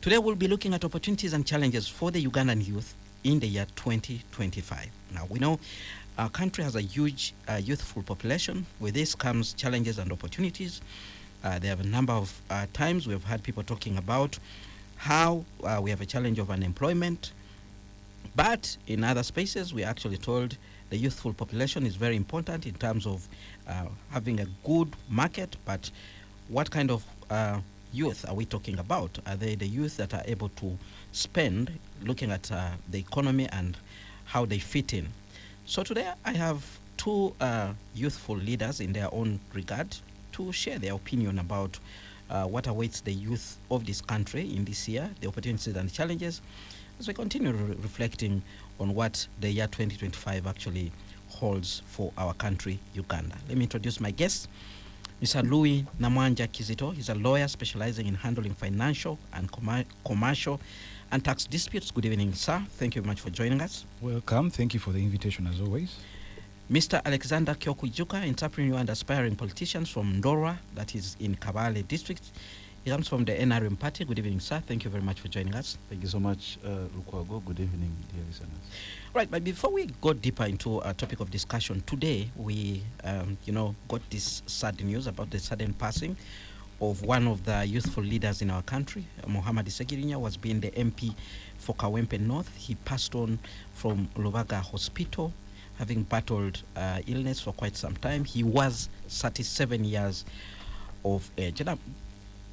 Today we'll be looking at opportunities and challenges for the Ugandan youth in the year 2025. Now we know our country has a huge youthful population. With this comes challenges and opportunities. There are a number of times we've had people talking about how we have a challenge of unemployment, but in other spaces we actually told the youthful population is very important in terms of having a good market. But what kind of youth are we talking about? Are they the youth that are able to spend, looking at the economy and how they fit in? So today I have two youthful leaders in their own regard to share their opinion about what awaits the youth of this country in this year, the opportunities and challenges, as we continue reflecting on what the year 2025 actually holds for our country, Uganda. Let me introduce my guests. Mr. Louis Namwanja Kizito. He's a lawyer specializing in handling financial and commercial and tax disputes. Good evening, sir. Thank you very much for joining us. Welcome. Thank you for the invitation, as always. Mr. Alexander Kyokujuka, entrepreneur and aspiring politician from Ndorwa, that is in Kabale district. He comes from the NRM party. Good evening, sir. Thank you very much for joining us. Thank you so much, Lukwago. Good evening, dear listeners. Right, but before we go deeper into our topic of discussion today, we, got this sad news about the sudden passing of one of the youthful leaders in our country. Mohamed Segirinya was being the MP for Kawempe North. He passed on from Lubaga Hospital, having battled illness for quite some time. He was 37 years of age. And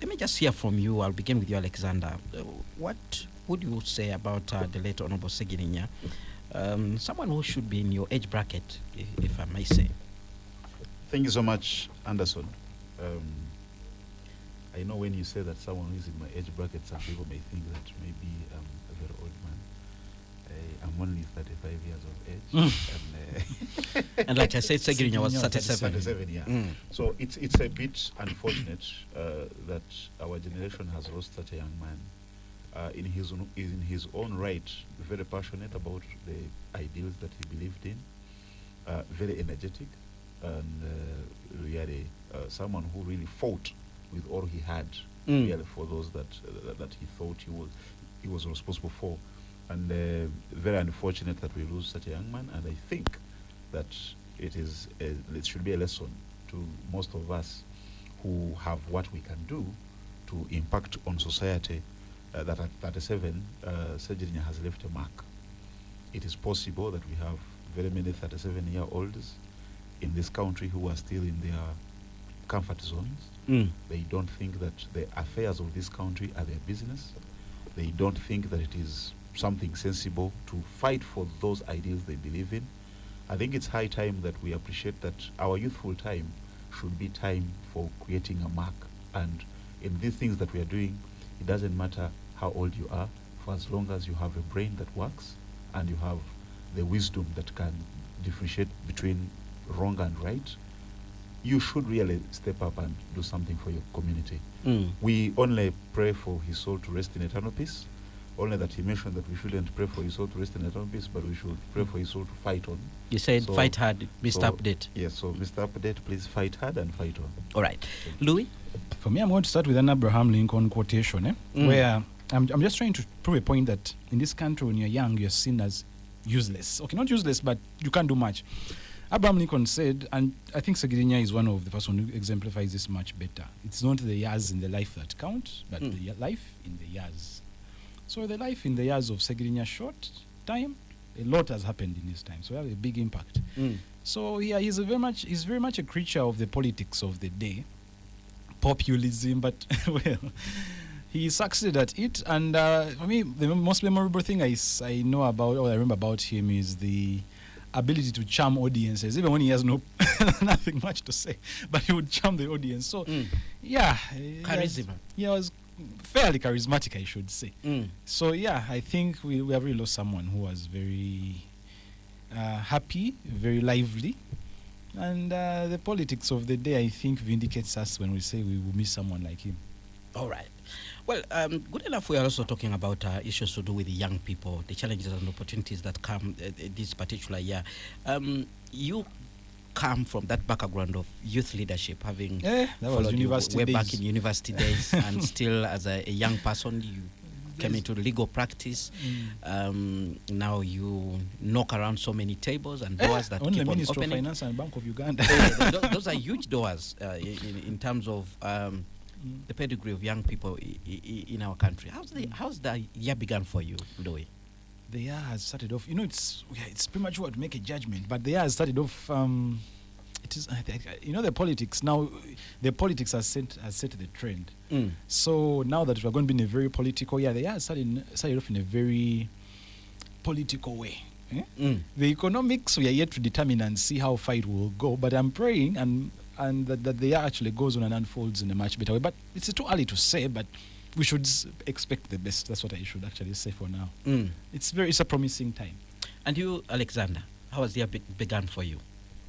let me just hear from you. I'll begin with you, Alexander. What would you say about the late Honorable Segirinya? Someone who should be in your age bracket, if I may say. Thank you so much, Anderson. I know when you say that someone who is in my age bracket, some people may think that maybe I'm a very old man. I'm only 35 years of age. And like I said, Segirinya was 37. 37, yeah. So it's a bit unfortunate that our generation has lost such a young man. In his own right, very passionate about the ideals that he believed in, very energetic, and really someone who really fought with all he had, really for those that he thought he was responsible for. And very unfortunate that we lose such a young man. And I think that it should be a lesson to most of us who have what we can do to impact on society. That at 37, Segirinya has left a mark. It is possible that we have very many 37-year-olds in this country who are still in their comfort zones. They don't think that the affairs of this country are their business. They don't think that it is something sensible to fight for those ideals they believe in. I think it's high time that we appreciate that our youthful time should be time for creating a mark. And in these things that we are doing, it doesn't matter how old you are, for as long as you have a brain that works and you have the wisdom that can differentiate between wrong and right, you should really step up and do something for your community. We only pray for his soul to rest in eternal peace. Only that he mentioned that we shouldn't pray for his soul to rest in eternal peace, but we should pray for his soul to fight on. You said fight hard, Mr. Update. Yes, so Mr. Update, please fight hard and fight on. All right. Louis? For me, I'm going to start with an Abraham Lincoln quotation, where I'm just trying to prove a point that in this country, when you're young, you're seen as useless. Okay, not useless, but you can't do much. Abraham Lincoln said, and I think Segirinya is one of the person who exemplifies this much better. It's not the years in the life that count, but the life in the years. So the life in the years of Segirinya short time, a lot has happened in his time. So we have a big impact. So yeah, he's very much a creature of the politics of the day, populism. But well, he succeeded at it. And for me, the most memorable thing I know about, or I remember about him, is the ability to charm audiences, even when he has nothing much to say, but he would charm the audience. So yeah, Charisma. He was fairly charismatic, I should say. So yeah, I think we have really lost someone who was very happy, very lively, and the politics of the day, I think, vindicates us when we say we will miss someone like him. All right. Well, good enough. We are also talking about issues to do with the young people, the challenges and opportunities that come this particular year. You come from that background of youth leadership, having that was university way days. back in university days, and still as a young person, came into legal practice. Now you knock around so many tables and doors that only keep on Ministry of opening. Finance and Bank of Uganda. Those are huge doors in terms of the pedigree of young people in our country. How's the year begun for you, Louis? The year has started off. It's premature to make a judgment, but the year has started off. It is, the politics now. The politics has set the trend. So now that we're going to be in a very political year, the year has started off in a very political way. The economics we are yet to determine and see how far it will go. But I'm praying and that the year actually goes on and unfolds in a much better way. But it's too early to say. But we should expect the best. That's what I should actually say for now. It's a promising time. And you, Alexander, how has the year begun for you?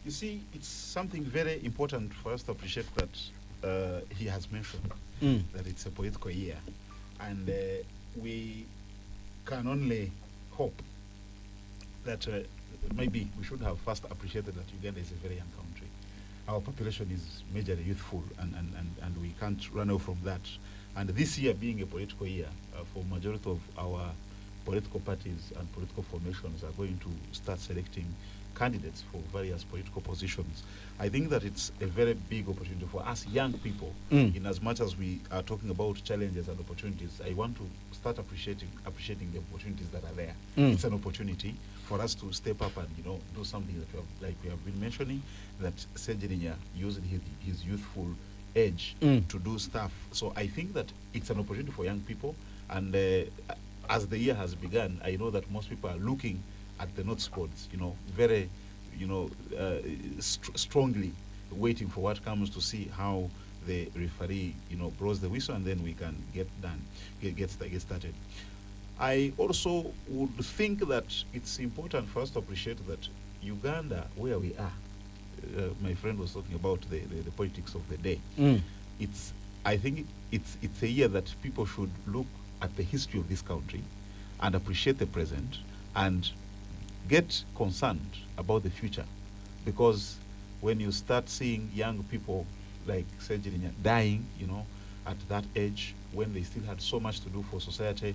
You see, it's something very important for us to appreciate that he has mentioned that it's a political year, and we can only hope that maybe we should have first appreciated that Uganda is a very young country. Our population is majorly youthful, and we can't run away from that. And this year being a political year, for majority of our political parties and political formations are going to start selecting candidates for various political positions. I think that it's a very big opportunity for us young people, in as much as we are talking about challenges and opportunities. I want to start appreciating the opportunities that are there. It's an opportunity for us to step up and do something that we have been mentioning, that Sejirinya used his youthful edge to do stuff. So I think that it's an opportunity for young people, and as the year has begun, I know that most people are looking at the note spots, very, strongly waiting for what comes to see how the referee, blows the whistle, and then we can get started. I also would think that it's important for us to appreciate that Uganda, where we are, my friend was talking about the politics of the day. I think it's a year that people should look at the history of this country and appreciate the present and get concerned about the future, because when you start seeing young people like Sejirinya dying, at that age, when they still had so much to do for society,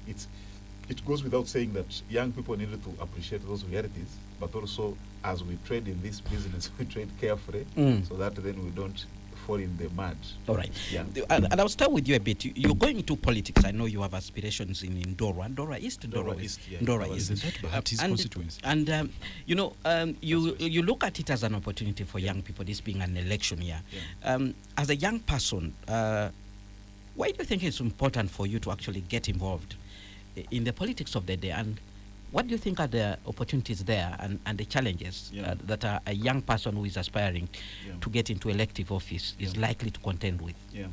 it goes without saying that young people needed to appreciate those realities, but also as we trade in this business, we trade carefully so that then we don't fall in the mud. All right. Yeah. And I'll start with you a bit. You're going into politics. I know you have aspirations in Ndora. Ndora East? Ndora East, yeah. Ndora East. Isn't that perhaps his constituency? And, you look at it as an opportunity for young people, this being an election year. Yeah. As a young person, why do you think it's important for you to actually get involved in the politics of the day? And what do you think are the opportunities there and the challenges that a young person who is aspiring to get into elective office is likely to contend with? Yeah.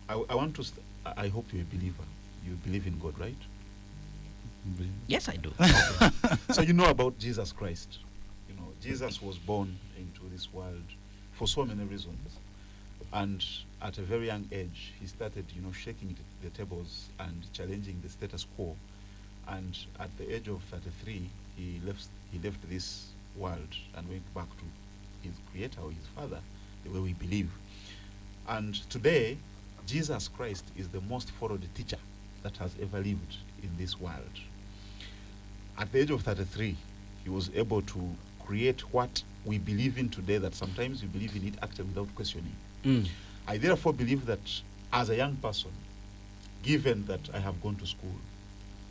I want to, I hope you're a believer. You believe in God, right? Yes, I do. Okay. So you know about Jesus Christ. Jesus was born into this world for so many reasons. And at a very young age, he started, shaking the tables and challenging the status quo. And at the age of 33, he left this world and went back to his creator or his father, the way we believe. And today, Jesus Christ is the most followed teacher that has ever lived in this world. At the age of 33, he was able to create what we believe in today, that sometimes we believe in it actually without questioning. I therefore believe that as a young person, given that I have gone to school,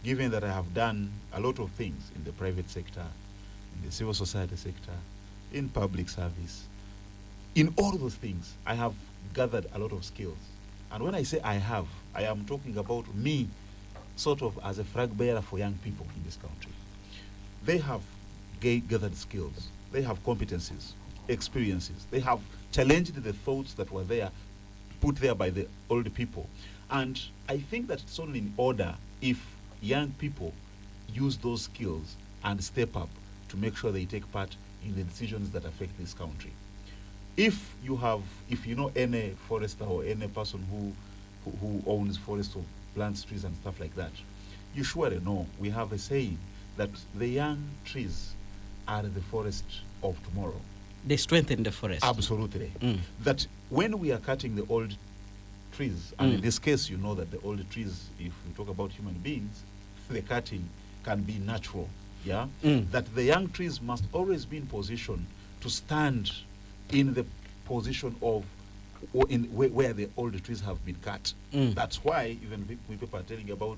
given that I have done a lot of things in the private sector, in the civil society sector, in public service, in all those things, I have gathered a lot of skills. And when I say I am talking about me sort of as a flag bearer for young people in this country. They have gathered skills, they have competencies, experiences, they have challenged the thoughts that were there, put there by the old people. And I think that it's only in order if young people use those skills and step up to make sure they take part in the decisions that affect this country. If you know any forester or any person who owns forests or plants trees and stuff like that, you surely know we have a saying that the young trees are the forest of tomorrow. They strengthen the forest. Absolutely. That when we are cutting the old trees. And in this case, you know that the old trees, if we talk about human beings, the cutting can be natural. Yeah, that the young trees must always be in position to stand in the position of or in where the old trees have been cut. That's why even when people are telling about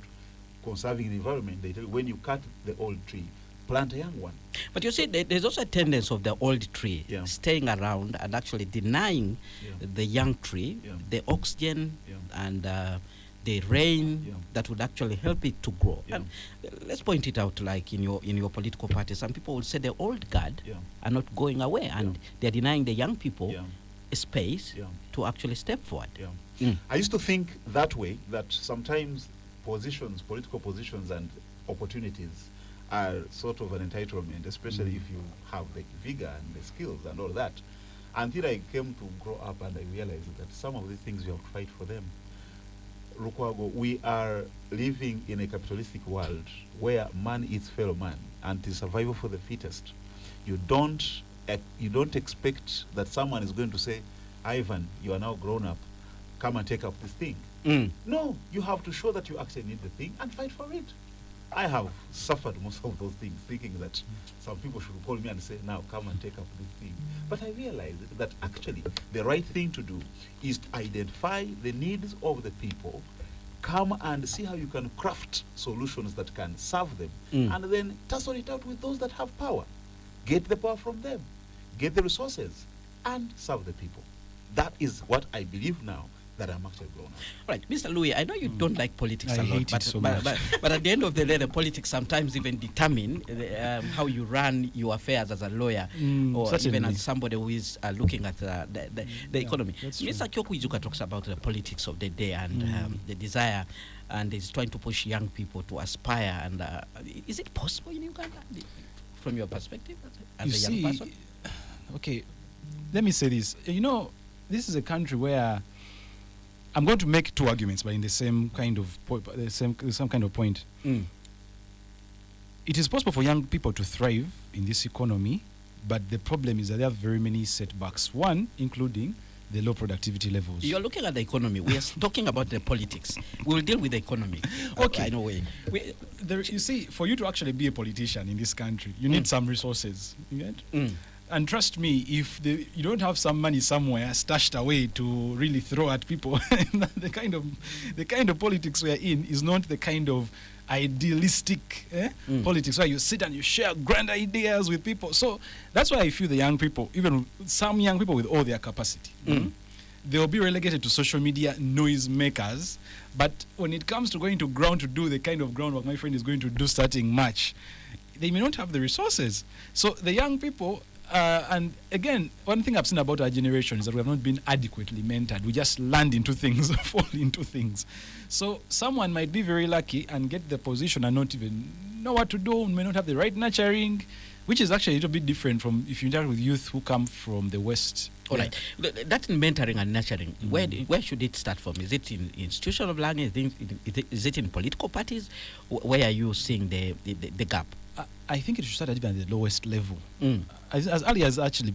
conserving the environment, they tell you when you cut the old tree, plant a young one. But you see, there's also a tendency of the old tree staying around and actually denying the young tree the oxygen and the rain that would actually help it to grow. And let's point it out, like in your political party, some people will say the old guard are not going away, and they're denying the young people a space to actually step forward. I used to think that way, that sometimes political positions and opportunities are sort of an entitlement, especially if you have the vigor and the skills and all that. Until I came to grow up and I realized that some of these things you have to fight for them. Lukwago, we are living in a capitalistic world where man eats fellow man and it is survival for the fittest. You don't expect that someone is going to say, Ivan, you are now grown up, come and take up this thing. No, you have to show that you actually need the thing and fight for it. I have suffered most of those things, thinking that some people should call me and say, now come and take up this thing. But I realized that actually the right thing to do is to identify the needs of the people, come and see how you can craft solutions that can serve them, and then tussle it out with those that have power. Get the power from them, get the resources, and serve the people. That is what I believe now that I'm actually grown up. All right, Mr. Louis, I know you don't like politics I a lot, hate it so much. but at the end of the day, the politics sometimes even determine how you run your affairs as a lawyer, or certainly. even as somebody who is looking at the economy. That's Mr. Kyoku Izuka talks about the politics of the day and the desire, and is trying to push young people to aspire. And is it possible in Uganda, from your perspective, as a young person? Okay, let me say this. You know, this is a country where I'm going to make two arguments, but in the same kind of some kind of point. It is possible for young people to thrive in this economy, but the problem is that there are very many setbacks. One, including the low productivity levels. You're looking at the economy. We are talking about the politics. We will deal with the economy. Okay. I know way. You see, for you to actually be a politician in this country, you need some resources. You get? And trust me, if you don't have some money somewhere stashed away to really throw at people, the kind of politics we are in is not the kind of idealistic politics where you sit and you share grand ideas with people. So that's why I feel the young people, even some young people with all their capacity, they'll be relegated to social media noise makers. But when it comes to going to ground to do the kind of groundwork my friend is going to do starting March, they may not have the resources. So the young people, and again, one thing I've seen about our generation is that we have not been adequately mentored. We just land into things, fall into things. So someone might be very lucky and get the position and not even know what to do, may not have the right nurturing, which is actually a little bit different from if you interact with youth who come from the West. All right. That mentoring and nurturing, where should it start from? Is it in institutional learning? Is it in political parties? Where are you seeing the gap? I think it should start even at the lowest level. As early as actually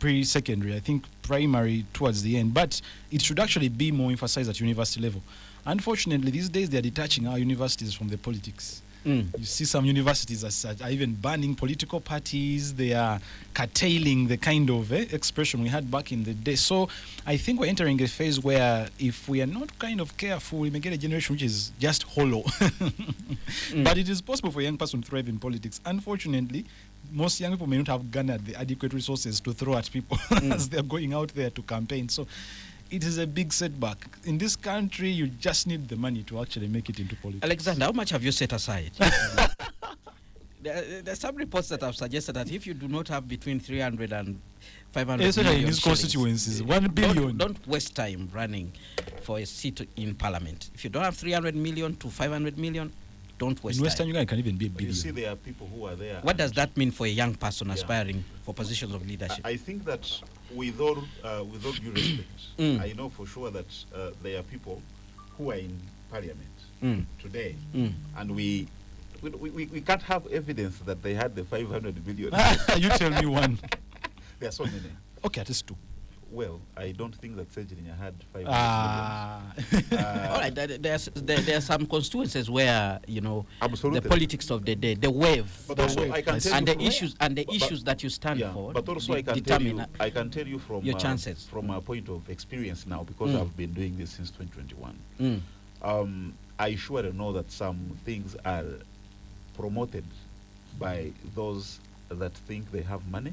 pre-secondary, I think primary towards the end. But it should actually be more emphasized at university level. Unfortunately, these days they are detaching our universities from the politics. You see some universities as such are even banning political parties. They are curtailing the kind of expression we had back in the day. So I think we're entering a phase where if we are not kind of careful, we may get a generation which is just hollow. But it is possible for a young person to thrive in politics. Unfortunately, most young people may not have garnered the adequate resources to throw at people as they're going out there to campaign. So it is a big setback. In this country, you just need the money to actually make it into politics. Alexander, how much have you set aside? There's some reports that have suggested that if you do not have between 300 and 500 especially in these shillings, constituencies, 1 billion. Don't waste time running for a seat in parliament. If you don't have 300 million to 500 million, don't waste in Western time. Uganda, it can even be a But billion. you see, there are people who are there. What does that mean for a young person aspiring for positions of leadership? I think that with all due respect, I know for sure that there are people who are in parliament today, and we can't have evidence that they had the 500 billion. You tell me one. There are so many. Okay, at least two. Well, I don't think that Sejirinya had 5 All right, there are some constituencies where the Absolutely. politics of the day, the wave, But also I can tell and you the from- issues and the but- issues that you stand yeah, for. but also I can tell determine you, from your chances. from a point of experience now, because Mm. I've been doing this since 2021. Mm. I sure know that some things are promoted by those that think they have money,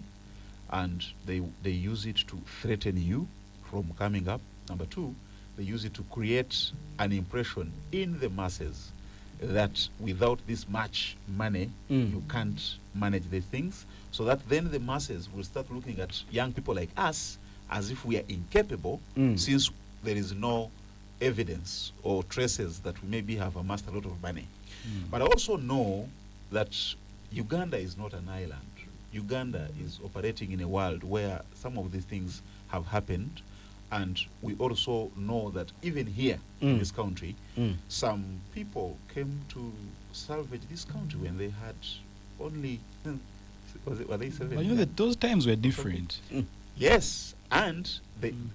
and they use it to threaten you from coming up. Number two, they use it to create an impression in the masses that without this much money, you can't manage the things. So that then the masses will start looking at young people like us as if we are incapable, since there is no evidence or traces that we maybe have amassed a lot of money. But I also know that Uganda is not an island. Uganda is operating in a world where some of these things have happened, and we also know that even here in this country, some people came to salvage this country when they had only were they 7? But that those times were different. Yes, and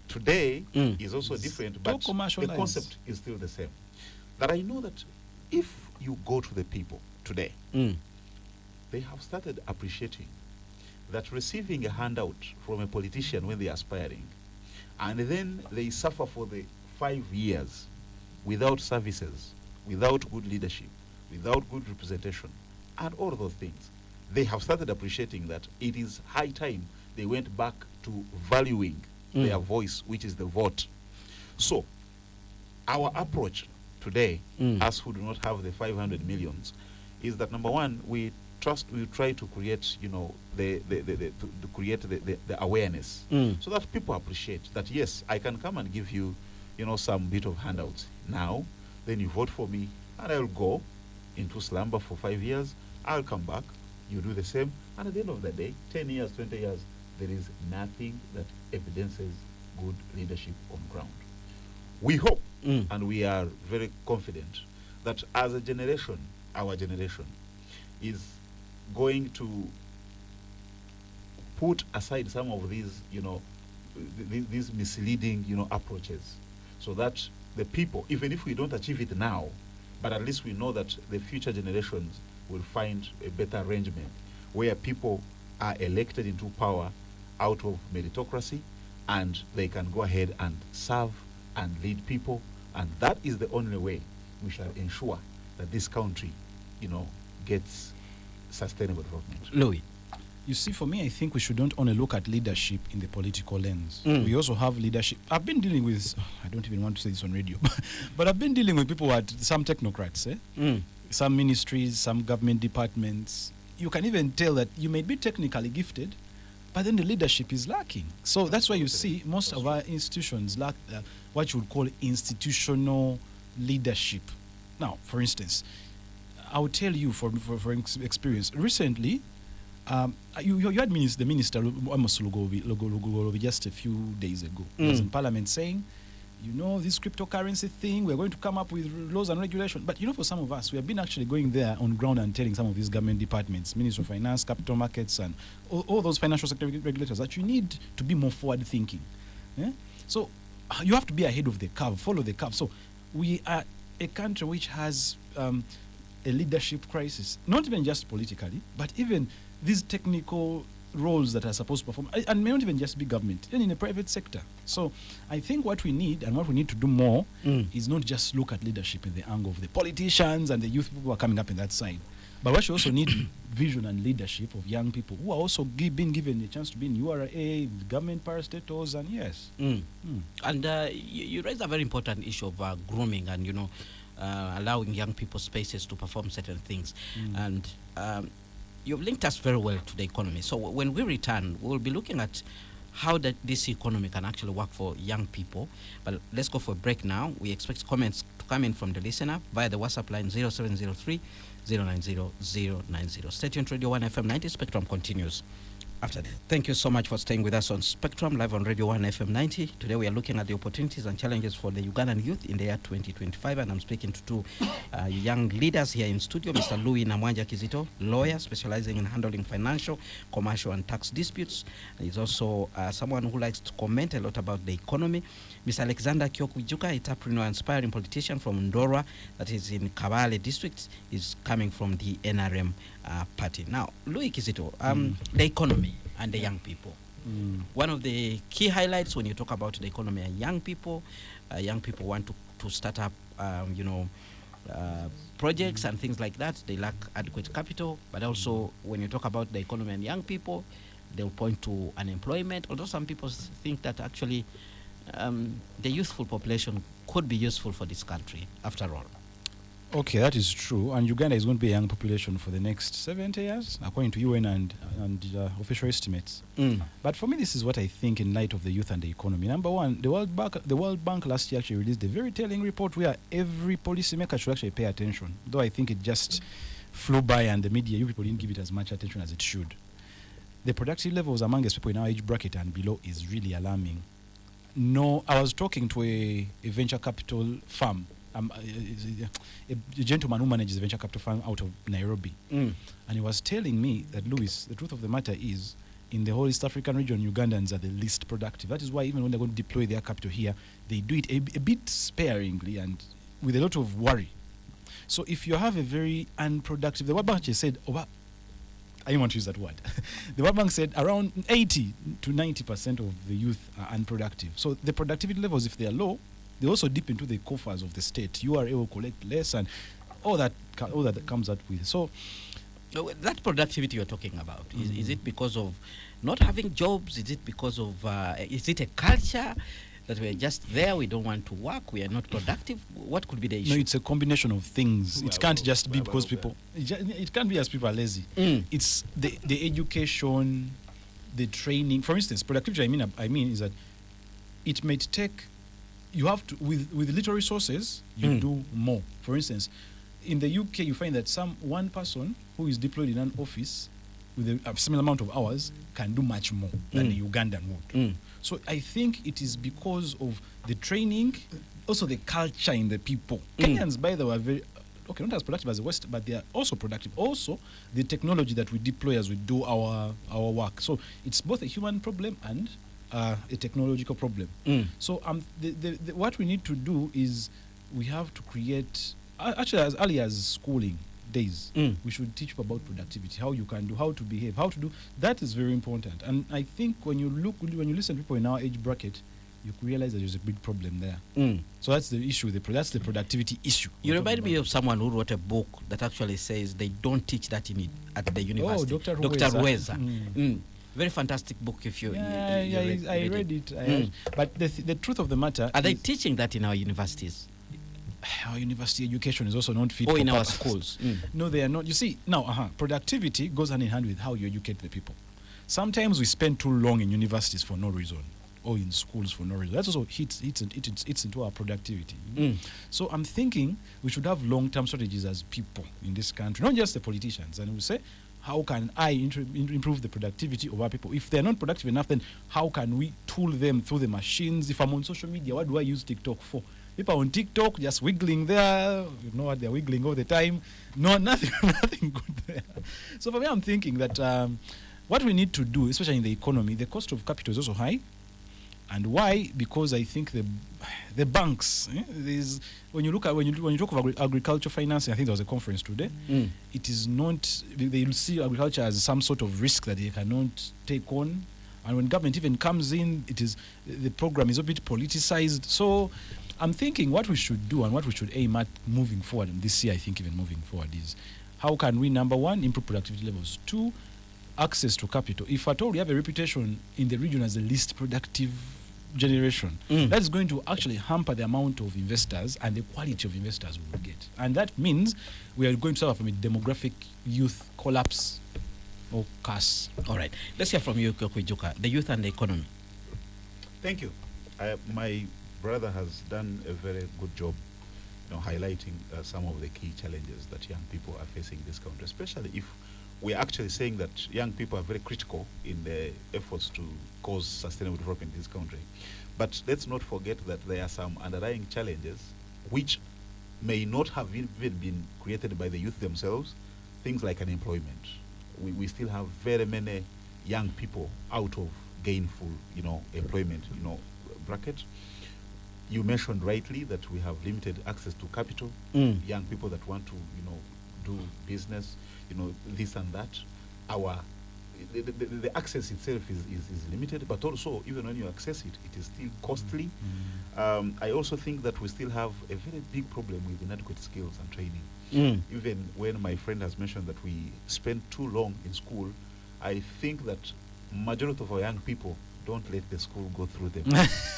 today is also It's different, all but the commercialized. concept is still the same. That I know that if you go to the people today, they have started appreciating that receiving a handout from a politician when they are aspiring, and then they suffer for the 5 years without services, without good leadership, without good representation, and all those things, they have started appreciating that it is high time they went back to valuing their voice, which is the vote. So, our approach today, as who do not have the 500 millions, is that number one, we try to create, the awareness, so that people appreciate that, yes, I can come and give you, some bit of handouts now, then you vote for me, and I'll go into slumber for 5 years, I'll come back, you do the same, and at the end of the day, 10 years, 20 years, there is nothing that evidences good leadership on ground. We hope, and we are very confident, that as a generation, our generation is going to put aside some of these, these misleading, approaches, so that the people, even if we don't achieve it now, but at least we know that the future generations will find a better arrangement where people are elected into power out of meritocracy, and they can go ahead and serve and lead people, and that is the only way we shall ensure that this country, gets sustainable development. Louis. You see, for me, I think we should not only look at leadership in the political lens. We also have leadership. I've been dealing with, I don't even want to say this on radio, but I've been dealing with people at some technocrats, some ministries, some government departments. You can even tell that you may be technically gifted, but then the leadership is lacking. So that's why you see most of our institutions lack what you would call institutional leadership. Now, for instance, I will tell you from experience. Recently, you had the minister Amos Lugovi just a few days ago. He was in Parliament saying, this cryptocurrency thing, we're going to come up with laws and regulations. But for some of us, we have been actually going there on ground and telling some of these government departments, Ministry of Finance, Capital Markets, and all those financial sector regulators, that you need to be more forward thinking. Yeah? So you have to be ahead of the curve, follow the curve. So we are a country which has a leadership crisis, not even just politically, but even these technical roles that are supposed to perform, and may not even just be government, even in the private sector. So I think what we need, and what we need to do more, is not just look at leadership in the angle of the politicians and the youth people who are coming up in that side, but we also need vision and leadership of young people who are also being given a chance to be in URA, government parastatals, and yes. And you raised a very important issue of grooming and, allowing young people spaces to perform certain things. And you've linked us very well to the economy. So when we return, we'll be looking at how this economy can actually work for young people. But let's go for a break now. We expect comments to come in from the listener via the WhatsApp line 0703 090 090. Stay tuned, Radio 1 FM 90 Spectrum continues after that. Thank you so much for staying with us on Spectrum, live on Radio 1 FM 90. Today we are looking at the opportunities and challenges for the Ugandan youth in the year 2025, and I'm speaking to two young leaders here in studio, Mr. Louis Namwanja Kizito, lawyer specializing in handling financial, commercial, and tax disputes. He's also someone who likes to comment a lot about the economy. Mr. Alexander Kyokwijuka, entrepreneur, inspiring politician from Ndorwa, that is in Kabale district, is coming from the NRM party. Now, Louis Kizito, the economy and the young people. One of the key highlights when you talk about the economy are young people. Young people want to start up, projects and things like that. They lack adequate capital. But also, when you talk about the economy and young people, they'll point to unemployment. Although some people think that actually the youthful population could be useful for this country, after all. Okay, that is true. And Uganda is going to be a young population for the next 70 years, according to UN and official estimates. But for me, this is what I think in light of the youth and the economy. Number one, the World Bank last year actually released a very telling report where every policymaker should actually pay attention. Though I think it just flew by and the media, you people didn't give it as much attention as it should. The productivity levels amongst people in our age bracket and below is really alarming. No, I was talking to a venture capital firm. A gentleman who manages a venture capital firm out of Nairobi. And he was telling me that, Louis, the truth of the matter is, in the whole East African region, Ugandans are the least productive. That is why even when they're going to deploy their capital here, they do it a bit sparingly and with a lot of worry. So if you have a very unproductive, the World Bank said, I didn't want to use that word. The World Bank said around 80 to 90% of the youth are unproductive. So the productivity levels, if they are low, they also dip into the coffers of the state. URA will collect less and all that comes out with. So that productivity you're talking about, is it because of not having jobs? Is it because of, is it a culture that we're just there, we don't want to work, we are not productive? What could be the issue? No, it's a combination of things. It can't just be because people, it can't be as people are lazy. It's the education, the training. For instance, productivity, I mean is that it may take, you have to, with little resources, you do more. For instance, in the UK, you find that one person who is deployed in an office with a similar amount of hours can do much more than the Ugandan would. So I think it is because of the training, also the culture in the people. Kenyans, by the way, are very, not as productive as the West, but they are also productive. Also, the technology that we deploy as we do our work. So it's both a human problem and a technological problem. So what we need to do is we have to create, actually as early as schooling days, we should teach people about productivity, how you can do, how to behave, how to do. That is very important. And I think when you listen to people in our age bracket, you realize that there's a big problem there. So that's the issue. That's the productivity issue. You remind me of someone who wrote a book that actually says they don't teach that at the university. Oh, Dr. Ruweza. Very fantastic book. If you, I read it. But the truth of the matter, are they teaching that in our universities? Our university education is also not fit or for in our purpose. schools. No, they are not. You see, now productivity goes hand in hand with how you educate the people. Sometimes we spend too long in universities for no reason, or in schools for no reason. That also hits into our productivity. So I'm thinking we should have long-term strategies as people in this country, not just the politicians. And we say, how can I improve the productivity of our people? If they're not productive enough, then how can we tool them through the machines? If I'm on social media, what do I use TikTok for? People on TikTok just wiggling there, you know what, they're wiggling all the time. No, nothing good there. So for me, I'm thinking that what we need to do, especially in the economy, the cost of capital is also high. And why? Because I think the banks, when you talk of agriculture financing, I think there was a conference today. It is not, they see agriculture as some sort of risk that they cannot take on. And when government even comes in, the program is a bit politicized. So I'm thinking what we should do and what we should aim at moving forward, and this year I think even moving forward, is how can we, number one, improve productivity levels. Two, access to capital. If at all we have a reputation in the region as the least productive generation, that is going to actually hamper the amount of investors and the quality of investors we will get. And that means we are going to suffer from a demographic youth collapse or curse. All right. Let's hear from you, Kyokwijuka, the youth and the economy. Thank you. My brother has done a very good job, highlighting some of the key challenges that young people are facing in this country, especially if we're actually saying that young people are very critical in their efforts to cause sustainable development in this country. But let's not forget that there are some underlying challenges which may not have even been created by the youth themselves, things like unemployment. We still have very many young people out of gainful, employment, bracket. You mentioned rightly that we have limited access to capital. Young people that want to, do business, this and that. The access itself is limited, but also even when you access it, it is still costly. I also think that we still have a very big problem with inadequate skills and training. Even when my friend has mentioned that we spend too long in school, I think that majority of our young people don't let the school go through them.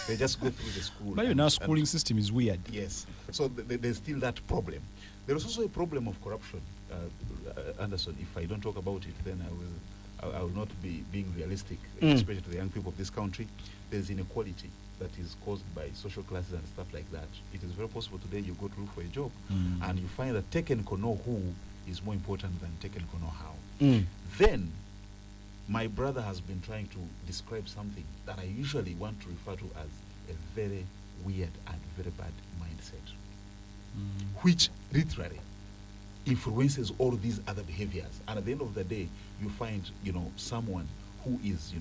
They just go through the school. But even our schooling system is weird. Yes. So there's still that problem. There is also a problem of corruption, Anderson. If I don't talk about it, then I will not be being realistic, especially to the young people of this country. There's inequality that is caused by social classes and stuff like that. It is very possible today you go to look for a job and you find that Taken Kono who is more important than Taken Kono how. Then my brother has been trying to describe something that I usually want to refer to as a very weird and very bad mindset, which literally influences all these other behaviors. And at the end of the day, you find, someone who is,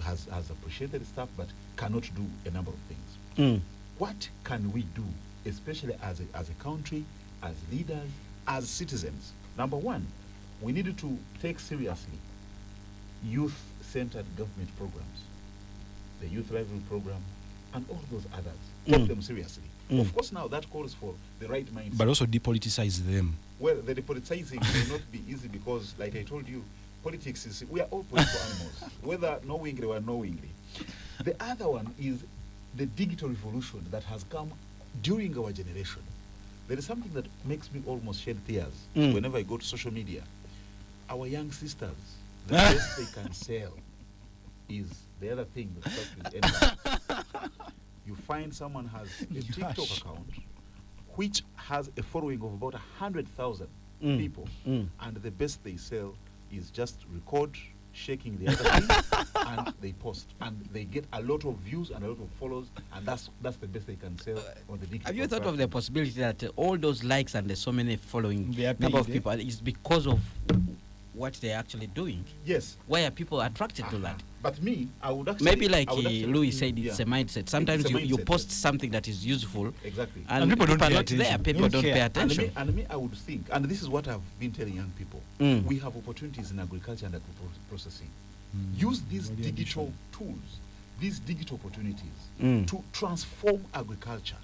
has appreciated stuff but cannot do a number of things. What can we do, especially as a country, as leaders, as citizens? Number one, we need to take seriously youth-centered government programs, the Youth Livelihood Program, and all those others. Take them seriously. Of course, now that calls for the right mindset. But also depoliticize them. Well, the depoliticizing may not be easy because, like I told you, politics is, we are all political animals, whether knowingly or unknowingly. The other one is the digital revolution that has come during our generation. There is something that makes me almost shed tears whenever I go to social media. Our young sisters, the best they can sell is the other thing that starts with N. You find someone has a TikTok account which has a following of about 100,000 people, and the best they sell is just record shaking the other thing, and they post, and they get a lot of views and a lot of follows, and that's the best they can sell on the digital. Have you thought of the possibility that all those likes and the so many following They are number of paid, people is because of what they're actually doing? Yes. Why are people attracted to that? But me, I would actually... Maybe like I would actually Louis think, said, it's yeah. a mindset. Sometimes It's a you mindset, post yes. something that is useful, Exactly. and people don't are pay not there. attention. People Don't don't care. pay And attention. And me, I would think, and this is what I've been telling young people, we have opportunities in agriculture and agro-processing. Use these digital tools, these digital opportunities to transform agriculture.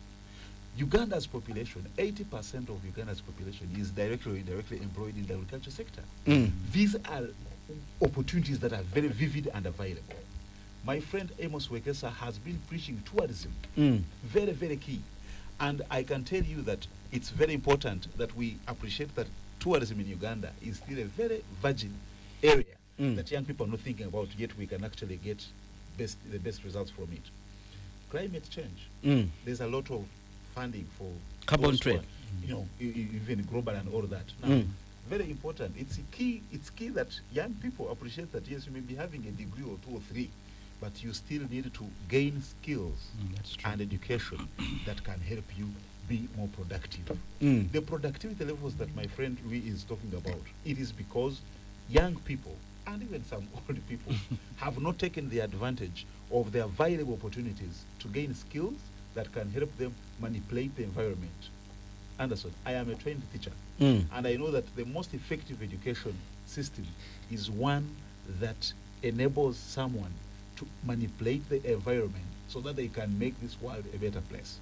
Uganda's population, 80% of Uganda's population is directly or indirectly employed in the agriculture sector. These are opportunities that are very vivid and available. My friend Amos Wekesa has been preaching tourism, very, very key. And I can tell you that it's very important that we appreciate that tourism in Uganda is still a very virgin area that young people are not thinking about, yet we can actually get the best results from it. Climate change. There's a lot of funding for Carbon those who trade. are, even global and all that. Now, very important. It's key that young people appreciate that, yes, you may be having a degree or 2 or 3, but you still need to gain skills and education that can help you be more productive. The productivity levels that my friend Rui is talking about, it is because young people and even some old people have not taken the advantage of the available opportunities to gain skills that can help them manipulate the environment. Anderson, I am a trained teacher, and I know that the most effective education system is one that enables someone to manipulate the environment so that they can make this world a better place.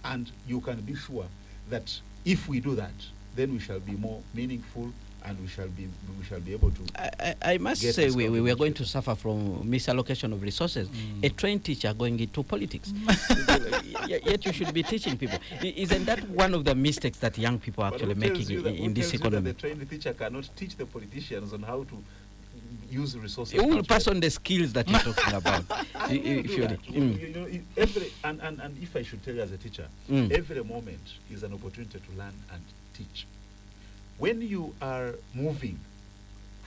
And you can be sure that if we do that, then we shall be more meaningful, and we shall be able to. I must get say this we are contribution. going to suffer from misallocation of resources. A trained teacher going into politics, yet you should be teaching people. Isn't that one of the mistakes that young people are But actually who tells making you that- in who this tells you that economy? the trained teacher cannot teach the politicians on how to use resources. It will culturally. pass on the skills that you're talking about. I will If do you- that. Every and if I should tell you as a teacher, every moment is an opportunity to learn and teach. When you are moving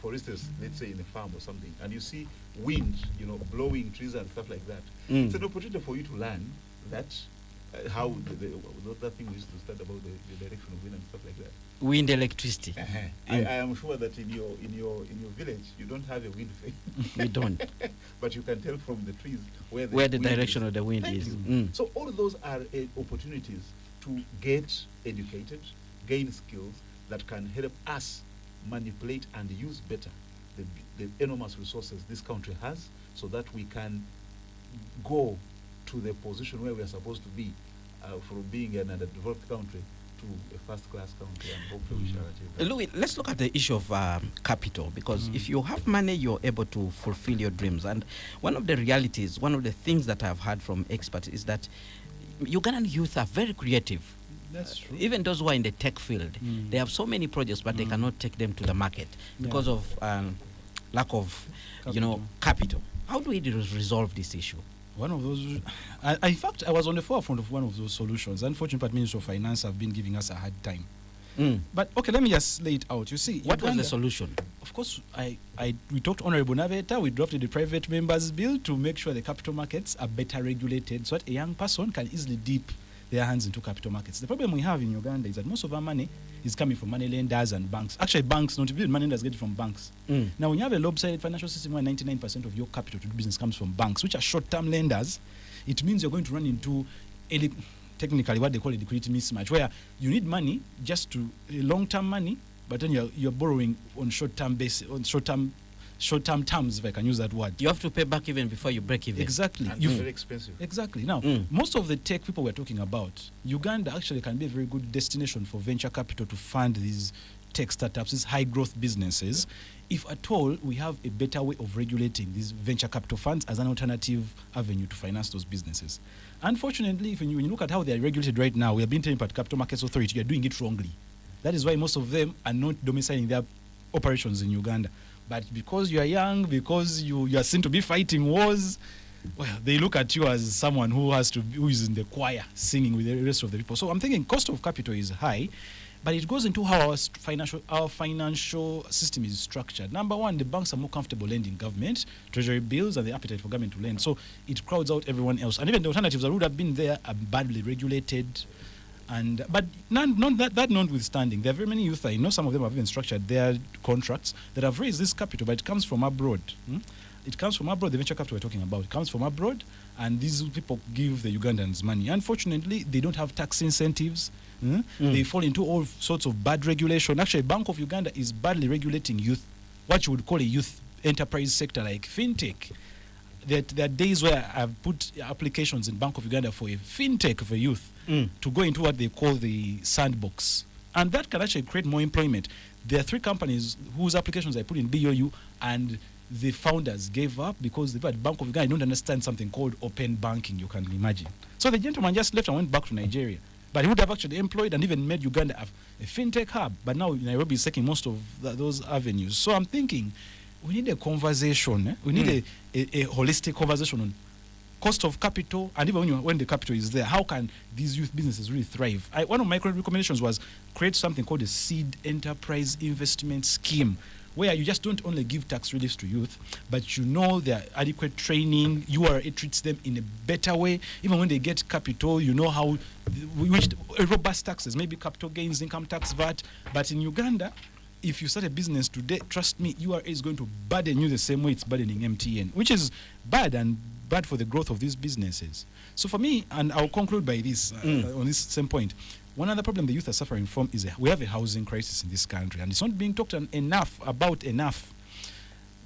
for instance, let's say in a farm or something, and you see wind, blowing trees and stuff like that, it's an opportunity for you to learn that how that thing we used to study about the direction of wind and stuff like that. Wind electricity. I am sure that in your village you don't have a wind vane. We don't. But you can tell from the trees where the Where the wind direction is. of the wind Thank is. you. So all of those are opportunities to get educated, gain skills that can help us manipulate and use better the enormous resources this country has, so that we can go to the position where we are supposed to be, from being an underdeveloped country to a first-class country, and hopefully we shall achieve that. Louis, let's look at the issue of capital, because if you have money, you're able to fulfill your dreams. And one of the realities, one of the things that I've heard from experts is that Ugandan youth are very creative. That's true. Even those who are in the tech field, they have so many projects, but they cannot take them to the market because of lack of, capital. How do we resolve this issue? One of those, in fact, I was on the forefront of one of those solutions. Unfortunately, Minister of Finance have been giving us a hard time. But okay, let me just lay it out. You see, What was Uganda- the solution? Of course, we talked to Honorable Naveta. We drafted the private members bill to make sure the capital markets are better regulated, so that a young person can easily dip their hands into capital markets. The problem we have in Uganda is that most of our money is coming from money lenders and banks. Actually, banks, not even money lenders, get it from banks. Now, when you have a lopsided financial system where 99% of your capital to do business comes from banks, which are short-term lenders, it means you're going to run into technically what they call a liquidity mismatch, where you need money just to long-term money, but then you're borrowing on short-term basis, on short-term terms, if I can use that word. You have to pay back even before you break even. Exactly. And it's very expensive. Exactly. Now, most of the tech people we're talking about, Uganda actually can be a very good destination for venture capital to fund these tech startups, these high-growth businesses, if at all we have a better way of regulating these venture capital funds as an alternative avenue to finance those businesses. Unfortunately, when you look at how they are regulated right now, we have been telling the Capital Markets Authority, you're doing it wrongly. That is why most of them are not domiciling their operations in Uganda. But because you are young, because you are seen to be fighting wars, well, they look at you as someone who is in the choir singing with the rest of the people. So I'm thinking cost of capital is high, but it goes into how our financial system is structured. Number one, the banks are more comfortable lending government, treasury bills, and the appetite for government to lend. So it crowds out everyone else. And even the alternatives that would have been there are badly regulated. But notwithstanding, there are very many youth. I know some of them have even structured their contracts that have raised this capital, but it comes from abroad. It comes from abroad. The venture capital we're talking about, it comes from abroad, and these people give the Ugandans money. Unfortunately, they don't have tax incentives. They fall into all sorts of bad regulation. Actually, Bank of Uganda is badly regulating youth, what you would call a youth enterprise sector like fintech. There are days where I've put applications in Bank of Uganda for a fintech for youth to go into what they call the sandbox. And that can actually create more employment. There are 3 companies whose applications I put in BOU, and the founders gave up because the Bank of Uganda don't understand something called open banking, you can imagine. So the gentleman just left and went back to Nigeria. But he would have actually employed and even made Uganda a fintech hub. But now Nairobi is taking most of those avenues. So I'm thinking we need a conversation. We need a holistic conversation on cost of capital, and even when the capital is there, how can these youth businesses really thrive? One of my recommendations was create something called a seed enterprise investment scheme, where you just don't only give tax reliefs to youth, but their adequate training, URA treats them in a better way. Even when they get capital, how which robust taxes, maybe capital gains, income tax, VAT. But in Uganda, if you start a business today, trust me, URA is going to burden you the same way it's burdening MTN, which is bad for the growth of these businesses. So for me, and I'll conclude by this, on this same point, one other problem the youth are suffering from is we have a housing crisis in this country, and it's not being talked enough.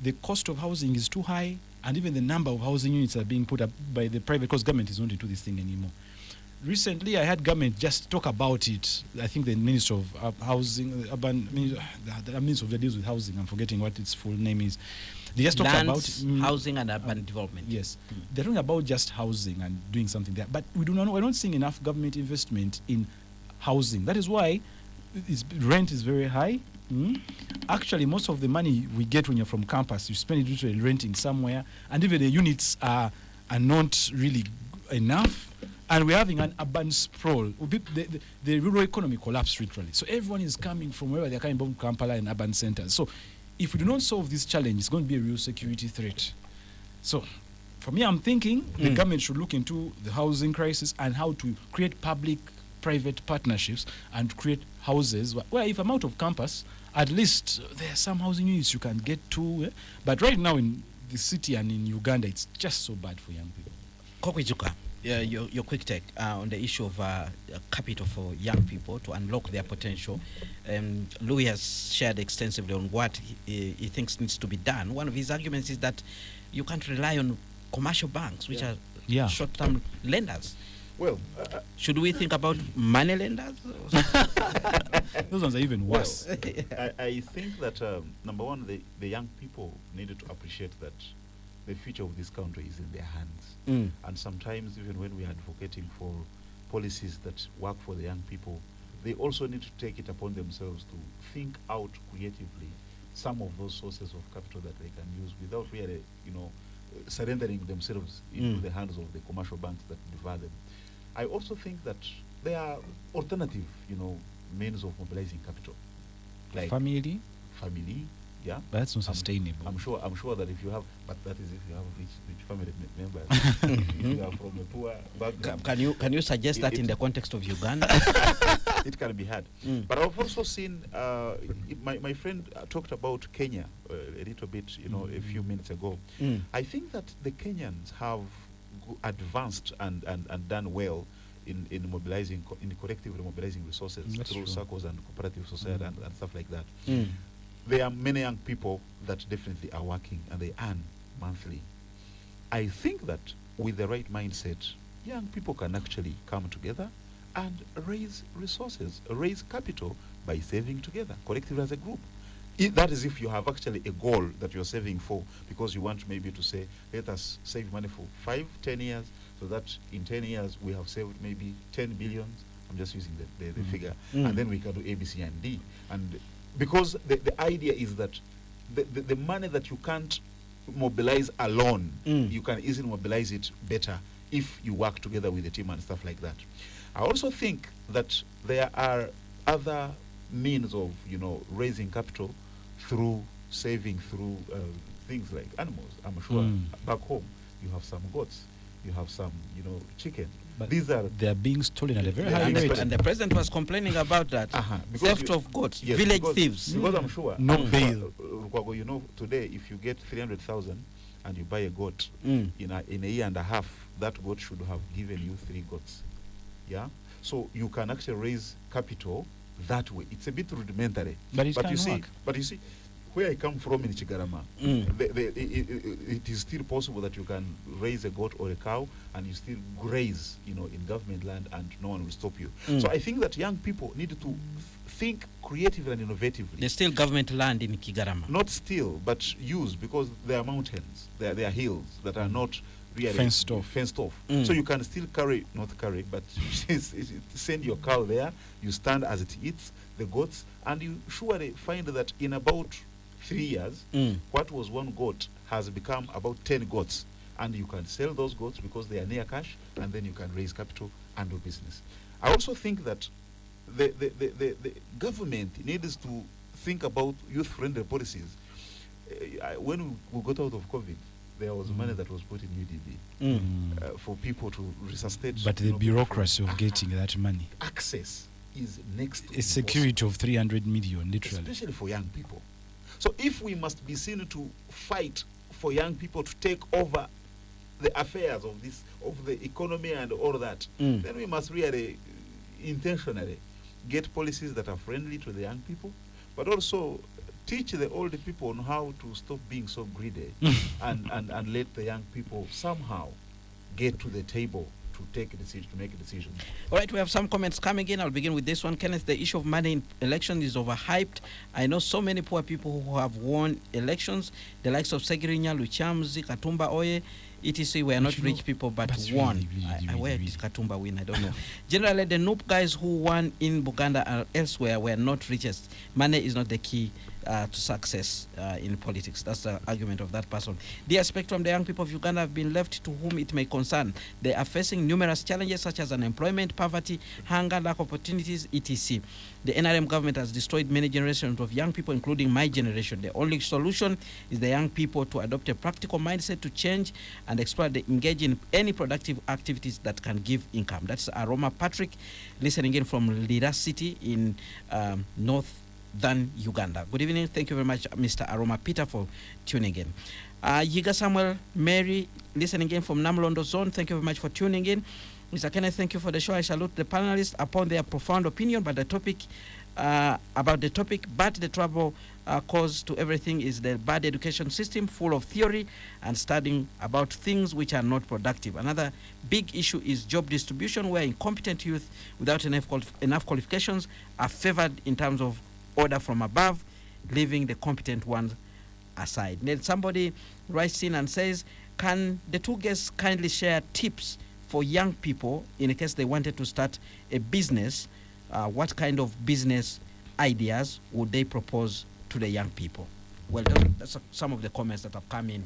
The cost of housing is too high, and even the number of housing units are being put up by the private, because government is not into this thing anymore. Recently, I had government just talk about it. I think the Minister of Housing, the Minister that deals with housing, I'm forgetting what its full name is. They just talked about housing and urban development. Yes, they're talking about just housing and doing something there. But we're not seeing enough government investment in housing. That is why rent is very high. Actually, most of the money we get when you're from campus, you spend it literally renting somewhere, and even the units are not really enough. And we're having an urban sprawl. The rural economy collapsed literally. So everyone is coming from wherever they're coming from, Kampala and urban centers. So if we do not solve this challenge, it's going to be a real security threat. So, for me, I'm thinking the government should look into the housing crisis and how to create public-private partnerships and create houses where if I'm out of campus, at least there are some housing units you can get to. But right now in the city and in Uganda, it's just so bad for young people. Kokwijuka, your quick take on the issue of capital for young people to unlock their potential. Louis has shared extensively on what he thinks needs to be done. One of his arguments is that you can't rely on commercial banks, which are short-term lenders. Well, should we think about money lenders? Those ones are even worse. Well, I think that, number one, the young people needed to appreciate that the future of this country is in their hands. And sometimes, even when we are advocating for policies that work for the young people, they also need to take it upon themselves to think out creatively some of those sources of capital that they can use without really, surrendering themselves into the hands of the commercial banks that devour them. I also think that there are alternative, means of mobilizing capital, like family, yeah. But that's not sustainable. I'm sure that if you have, but that is if you have rich family members. If you are from a poor background. Can you suggest that in the context of Uganda? It can be hard. But I've also seen my friend talked about Kenya a little bit, a few minutes ago. I think that the Kenyans have advanced and done well in mobilizing, in collectively mobilizing resources through circles and cooperative society and stuff like that. There are many young people that definitely are working and they earn monthly. I think that with the right mindset, young people can actually come together and raise resources, raise capital by saving together, collectively as a group. That is if you have actually a goal that you're saving for, because you want maybe to say, let us save money for 5-10 years, so that in 10 years we have saved maybe 10 billion. I'm just using the figure. And then we can do A, B, C, and D. And because the idea is that the money that you can't mobilize alone, you can easily mobilize it better if you work together with the team and stuff like that. I also think that there are other means of, raising capital through saving through things like animals. I'm sure back home you have some goats, you have some, chicken. But they are being stolen at a very high rate. And the president was complaining about that. Theft of goats, village thieves. Because I'm sure. No bail. Today, if you get 300,000 and you buy a goat, in a year and a half, that goat should have given you 3 goats. Yeah? So you can actually raise capital that way. It's a bit rudimentary. But you see, where I come from in Chigarama, it is still possible that you can raise a goat or a cow and you still graze, in government land, and no one will stop you. So I think that young people need to think creatively and innovatively. There's still government land in Kigarama. Not still, but used, because there are mountains, there are hills that are not really fenced off. So you can still but send your cow there, you stand as it eats the goats, and you surely find that in about 3 years, what was 1 goat has become about 10 goats. And you can sell those goats because they are near cash, and then you can raise capital and do business. I also think that the government needs to think about youth-friendly policies. When we got out of COVID, there was money that was put in UDB for people to resuscitate. But the bureaucracy of getting that money. Access is next. It's security of 300 million, literally. Especially for young people. So if we must be seen to fight for young people to take over the affairs of the economy and all that, then we must really intentionally get policies that are friendly to the young people, but also teach the older people on how to stop being so greedy and let the young people somehow get to the table to make a decision. All right, we have some comments coming in. I'll begin with this one. Kenneth, the issue of money in elections is overhyped. I know so many poor people who have won elections, the likes of Segirinya, Luchamzi, Katumba Oye. etc. We are not But you know, rich people, but that's won. Where really. did Katumba win? I don't know. Generally, the Noop guys who won in Buganda and elsewhere were not richest. Money is not the key to success in politics. That's the argument of that person. Dear Spectrum, the young people of Uganda have been left to whom it may concern. They are facing numerous challenges such as unemployment, poverty, hunger, lack of opportunities, etc. The NRM government has destroyed many generations of young people, including my generation. The only solution is the young people to adopt a practical mindset to change and explore the engage in any productive activities that can give income. That's Aroma Patrick, listening in from Lira City in northern Uganda. Good evening. Thank you very much, Mr. Aroma Peter, for tuning in. Yiga Samuel Mary, listening in from Namlondo Zone. Thank you very much for tuning in. Mr. Kenneth, thank you for the show. I salute the panelists upon their profound opinion about the topic, but the trouble caused to everything is the bad education system, full of theory and studying about things which are not productive. Another big issue is job distribution, where incompetent youth without enough qualifications are favored in terms of order from above, leaving the competent ones aside. Then somebody writes in and says, can the two guests kindly share tips for young people in case they wanted to start a business? What kind of business ideas would they propose to the young people? Well, that's some of the comments that have come in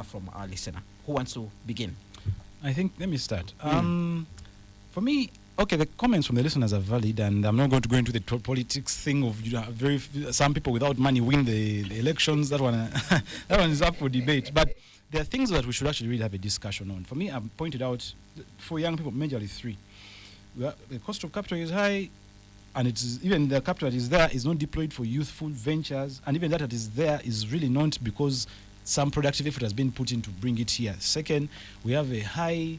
from our listener. Who wants to begin? I think, let me start. For me, okay, the comments from the listeners are valid, and I'm not going to go into the politics thing of some people without money win the elections. That one, that one is up for debate. But there are things that we should actually really have a discussion on. For me, I've pointed out for young people, majorly three. The cost of capital is high, and it's even the capital that is there is not deployed for youthful ventures, and even that is there is really not because some productive effort has been put in to bring it here. Second, we have a high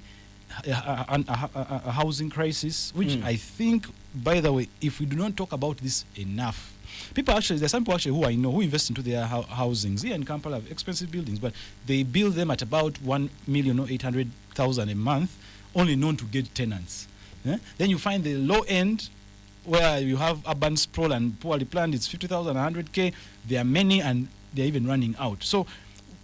a housing crisis, which I think, by the way, if we do not talk about this enough, there's some people actually who I know who invest into their housings. Here in Kampala have expensive buildings, but they build them at about 1,800,000 a month, only known to get tenants. Then you find the low end, where you have urban sprawl and poorly planned, it's 50,000, 100K. There are many, and they're even running out. So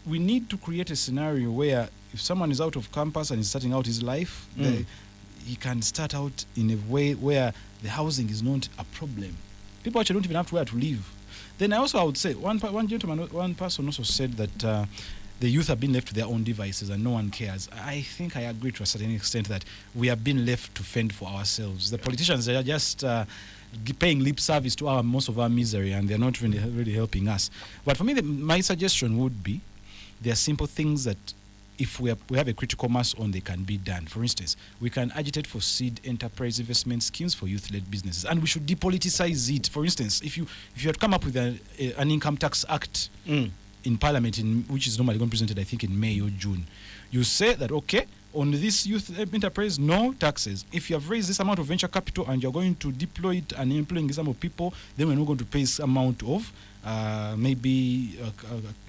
we need to create a scenario where if someone is out of campus and is starting out his life, he can start out in a way where the housing is not a problem. People actually don't even have where to live. Then I would say, one person also said that the youth have been left to their own devices and no one cares. I think I agree to a certain extent that we have been left to fend for ourselves. The politicians are just paying lip service to most of our misery, and they're not really helping us. But for me, my suggestion would be there are simple things that if we have a critical mass on, they can be done. For instance, we can agitate for seed enterprise investment schemes for youth-led businesses, and we should depoliticize it. For instance, if you had come up with an income tax act in Parliament, which is normally going to be presented, I think, in May or June, you say that, okay, on this youth enterprise, no taxes. If you have raised this amount of venture capital and you're going to deploy it and employing some of people, then we're not going to pay this amount of maybe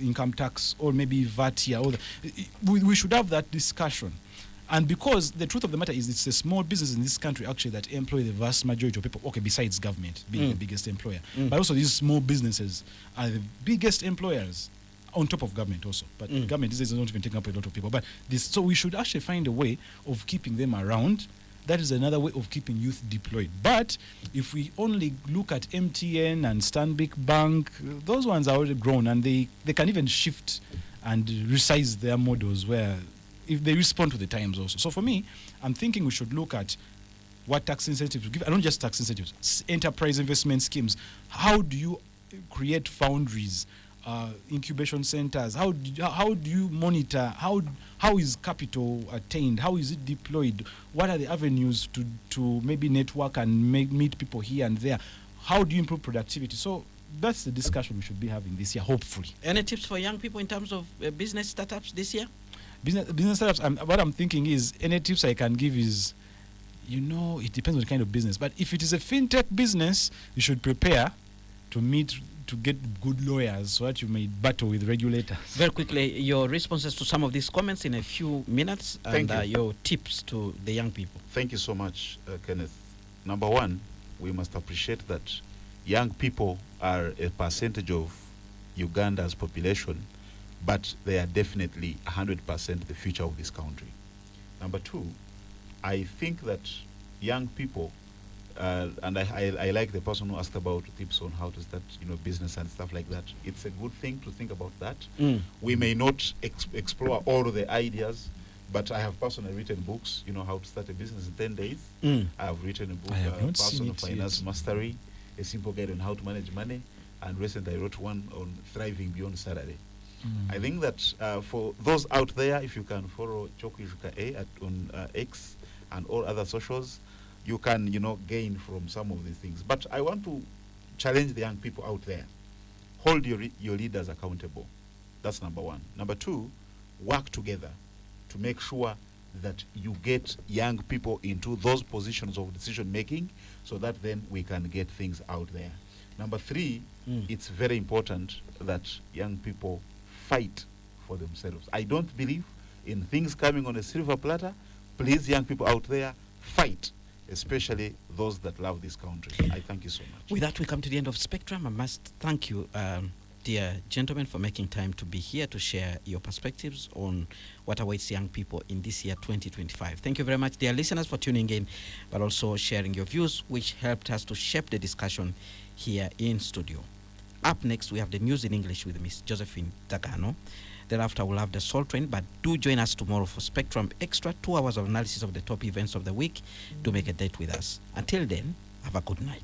income tax or maybe VAT here. We should have that discussion. And because the truth of the matter is it's the small businesses in this country actually that employ the vast majority of people, okay, besides government being the biggest employer. But also these small businesses are the biggest employers on top of government also. But government these days is not even taking up a lot of people. But so we should actually find a way of keeping them around. That is another way of keeping youth deployed. But if we only look at MTN and Stanbic Bank, those ones are already grown, and they can even shift and resize their models where if they respond to the times also. So for me, I'm thinking we should look at what tax incentives we give, and not just tax incentives, enterprise investment schemes. How do you create foundries, incubation centers? How do you monitor? How is capital attained? How is it deployed? What are the avenues to maybe network and meet people here and there? How do you improve productivity? So that's the discussion we should be having this year, hopefully. Any tips for young people in terms of business startups this year? Business startups, what I'm thinking is, any tips I can give is, it depends on the kind of business. But if it is a fintech business, you should prepare to get good lawyers so that you may battle with regulators. Very quickly, your responses to some of these comments in a few minutes, and your tips to the young people. Thank you so much, Kenneth. Number one, we must appreciate that young people are a percentage of Uganda's population, but they are definitely 100% the future of this country. Number two, I think that young people, and I like the person who asked about tips on how to start, business and stuff like that. It's a good thing to think about that. We may not explore all the ideas, but I have personally written books, how to start a business in 10 days. I have written a book, I have not seen Personal it Finance yet. Mastery, a simple guide on how to manage money, and recently I wrote one on thriving beyond salary. I think that for those out there, if you can follow Chokwijuka A on X and all other socials, you can, gain from some of these things. But I want to challenge the young people out there. Hold your leaders accountable. That's number one. Number two, work together to make sure that you get young people into those positions of decision making so that then we can get things out there. Number three, it's very important that young people fight for themselves. I don't believe in things coming on a silver platter. Please, young people out there, fight, especially those that love this country. I thank you so much. With that, we come to the end of Spectrum. I must thank you, dear gentlemen, for making time to be here to share your perspectives on what awaits young people in this year 2025. Thank you very much, dear listeners, for tuning in, but also sharing your views, which helped us to shape the discussion here in studio. Up next, we have the news in English with Miss Josephine Dagano. Thereafter, we'll have the Soul Train, but do join us tomorrow for Spectrum Extra, 2 hours of analysis of the top events of the week. Do make a date with us. Until then, have a good night.